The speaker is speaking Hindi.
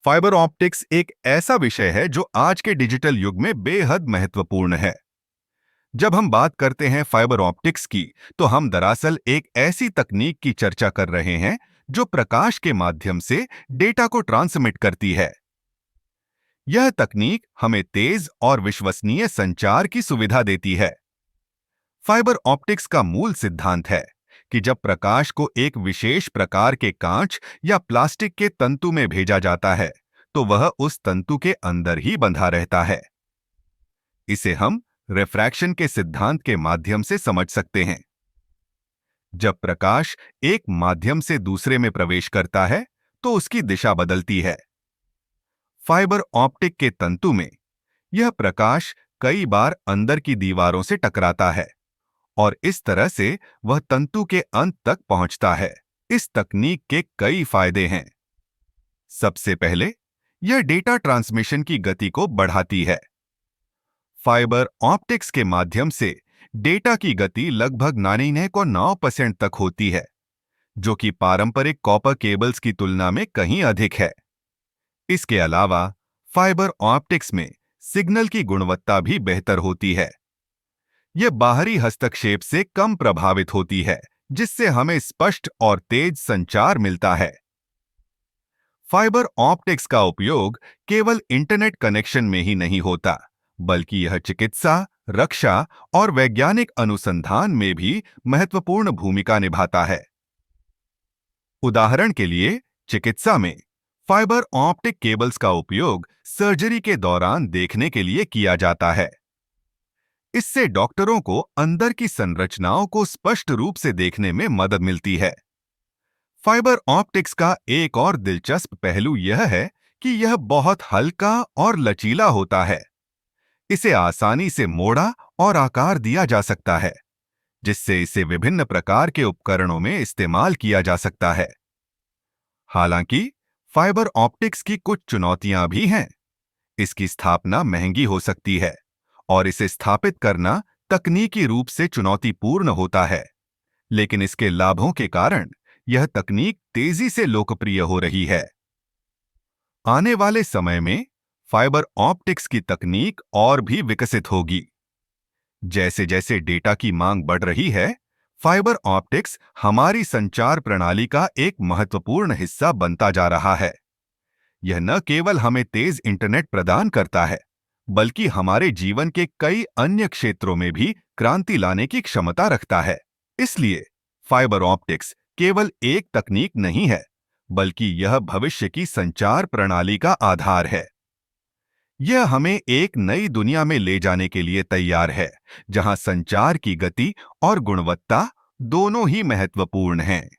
फाइबर ऑप्टिक्स एक ऐसा विषय है जो आज के डिजिटल युग में बेहद महत्वपूर्ण है। जब हम बात करते हैं फाइबर ऑप्टिक्स की, तो हम दरअसल एक ऐसी तकनीक की चर्चा कर रहे हैं जो प्रकाश के माध्यम से डेटा को ट्रांसमिट करती है। यह तकनीक हमें तेज और विश्वसनीय संचार की सुविधा देती है। फाइबर ऑप्टिक्स का मूल सिद्धांत है कि जब प्रकाश को एक विशेष प्रकार के कांच या प्लास्टिक के तंतु में भेजा जाता है, तो वह उस तंतु के अंदर ही बंधा रहता है। इसे हम रिफ्रैक्शन के सिद्धांत के माध्यम से समझ सकते हैं। जब प्रकाश एक माध्यम से दूसरे में प्रवेश करता है, तो उसकी दिशा बदलती है। फाइबर ऑप्टिक के तंतु में यह प्रकाश कई बार अंदर की दीवारों से टकराता है और इस तरह से वह तंतु के अंत तक पहुंचता है। इस तकनीक के कई फायदे हैं। सबसे पहले, यह डेटा ट्रांसमिशन की गति को बढ़ाती है। फाइबर ऑप्टिक्स के माध्यम से डेटा की गति लगभग 99.9% तक होती है, जो कि पारंपरिक कॉपर केबल्स की तुलना में कहीं अधिक है। इसके अलावा फाइबर ऑप्टिक्स में सिग्नल की गुणवत्ता भी बेहतर होती है। यह बाहरी हस्तक्षेप से कम प्रभावित होती है, जिससे हमें स्पष्ट और तेज संचार मिलता है। फाइबर ऑप्टिक्स का उपयोग केवल इंटरनेट कनेक्शन में ही नहीं होता, बल्कि यह चिकित्सा, रक्षा और वैज्ञानिक अनुसंधान में भी महत्वपूर्ण भूमिका निभाता है। उदाहरण के लिए, चिकित्सा में फाइबर ऑप्टिक केबल्स का उपयोग सर्जरी के दौरान देखने के लिए किया जाता है। इससे डॉक्टरों को अंदर की संरचनाओं को स्पष्ट रूप से देखने में मदद मिलती है। फाइबर ऑप्टिक्स का एक और दिलचस्प पहलू यह है कि यह बहुत हल्का और लचीला होता है। इसे आसानी से मोड़ा और आकार दिया जा सकता है, जिससे इसे विभिन्न प्रकार के उपकरणों में इस्तेमाल किया जा सकता है। हालांकि फाइबर ऑप्टिक्स की कुछ चुनौतियां भी हैं। इसकी स्थापना महंगी हो सकती है और इसे स्थापित करना तकनीकी रूप से चुनौतीपूर्ण होता है, लेकिन इसके लाभों के कारण यह तकनीक तेजी से लोकप्रिय हो रही है। आने वाले समय में फाइबर ऑप्टिक्स की तकनीक और भी विकसित होगी। जैसे जैसे डेटा की मांग बढ़ रही है, फाइबर ऑप्टिक्स हमारी संचार प्रणाली का एक महत्वपूर्ण हिस्सा बनता जा रहा है। यह न केवल हमें तेज इंटरनेट प्रदान करता है, बल्कि हमारे जीवन के कई अन्य क्षेत्रों में भी क्रांति लाने की क्षमता रखता है। इसलिए फाइबर ऑप्टिक्स केवल एक तकनीक नहीं है, बल्कि यह भविष्य की संचार प्रणाली का आधार है। यह हमें एक नई दुनिया में ले जाने के लिए तैयार है, जहां संचार की गति और गुणवत्ता दोनों ही महत्वपूर्ण हैं।